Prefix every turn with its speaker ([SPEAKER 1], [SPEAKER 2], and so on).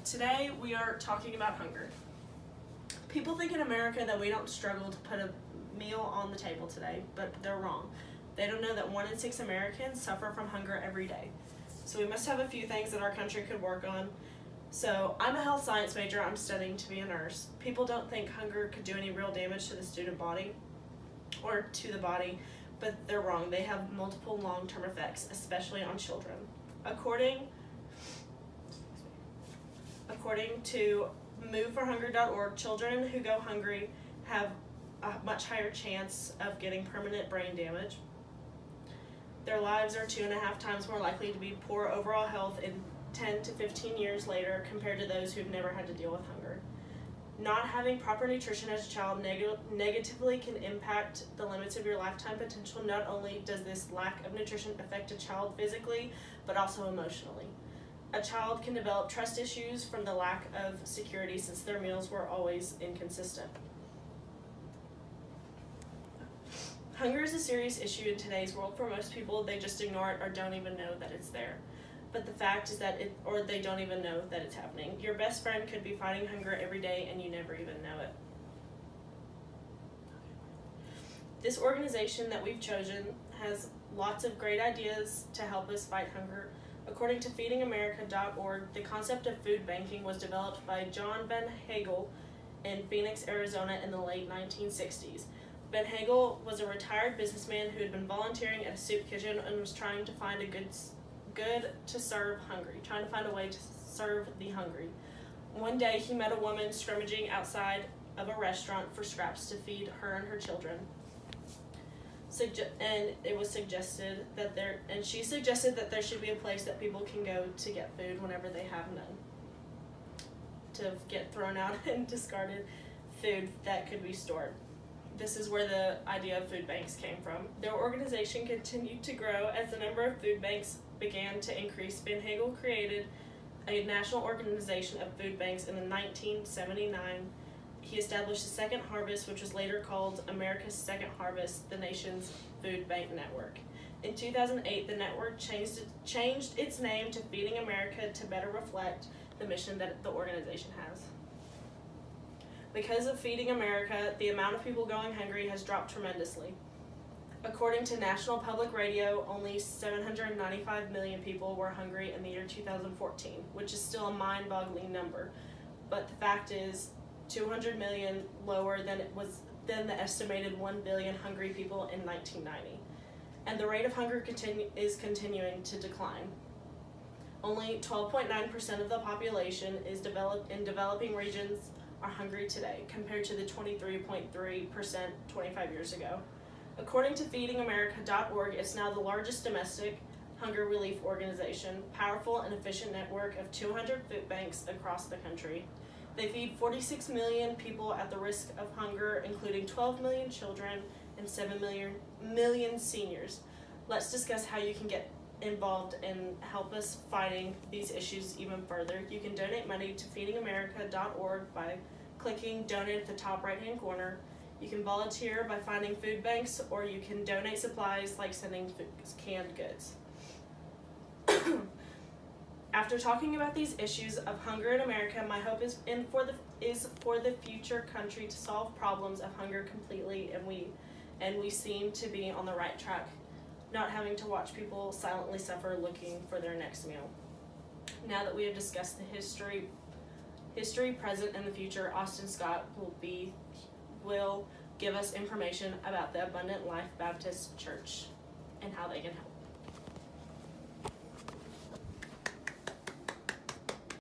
[SPEAKER 1] Today we are talking about hunger. People think in America that we don't struggle to put a meal on the table today, but they're wrong. They don't know that 1 in 6 Americans suffer from hunger every day. So we must have a few things that our country could work on. So I'm a health science major, I'm studying to be a nurse. People don't think hunger could do any real damage to the student body or to the body, but they're wrong. They have multiple long-term effects, especially on children. According to moveforhunger.org, children who go hungry have a much higher chance of getting permanent brain damage. Their lives are 2.5 times more likely to be poor overall health in 10 to 15 years later compared to those who've never had to deal with hunger. Not having proper nutrition as a child negatively can impact the limits of your lifetime potential. Not only does this lack of nutrition affect a child physically, but also emotionally. A child can develop trust issues from the lack of security since their meals were always inconsistent. Hunger is a serious issue in today's world. For most people, they just ignore it or don't even know that it's there. But the fact is that they don't even know that it's happening. Your best friend could be fighting hunger every day and you never even know it. This organization that we've chosen has lots of great ideas to help us fight hunger. According to feedingamerica.org, the concept of food banking was developed by John Ben Hagel in Phoenix, Arizona in the late 1960s. Ben Hagel was a retired businessman who had been volunteering at a soup kitchen and was trying to find a way to serve the hungry. One day he met a woman scrummaging outside of a restaurant for scraps to feed her and her children. She suggested that there should be a place that people can go to get food whenever they have none, to get thrown out and discarded food that could be stored. This is where the idea of food banks came from. Their organization continued to grow as the number of food banks began to increase. Ben Hagel created a national organization of food banks in 1979. He established the Second Harvest, which was later called America's Second Harvest, the nation's food bank network. In 2008, the network changed its name to Feeding America to better reflect the mission that the organization has. Because of Feeding America, the amount of people going hungry has dropped tremendously. According to National Public Radio, only 795 million people were hungry in the year 2014, which is still a mind-boggling number. But the fact is, 200 million lower than the estimated 1 billion hungry people in 1990. And the rate of hunger is continuing to decline. Only 12.9% of the population is in developing regions are hungry today, compared to the 23.3% 25 years ago. According to feedingamerica.org, it's now the largest domestic hunger relief organization, powerful and efficient network of 200 food banks across the country. They feed 46 million people at the risk of hunger, including 12 million children and 7 million seniors. Let's discuss how you can get involved and help us fighting these issues even further. You can donate money to feedingamerica.org by clicking donate at the top right hand corner. You can volunteer by finding food banks, or you can donate supplies like sending canned goods. After talking about these issues of hunger in America, my hope is for the future country to solve problems of hunger completely, and we seem to be on the right track, not having to watch people silently suffer looking for their next meal. Now that we have discussed the history, present, and the future, Austin Scott will give us information about the Abundant Life Baptist Church and how they can help.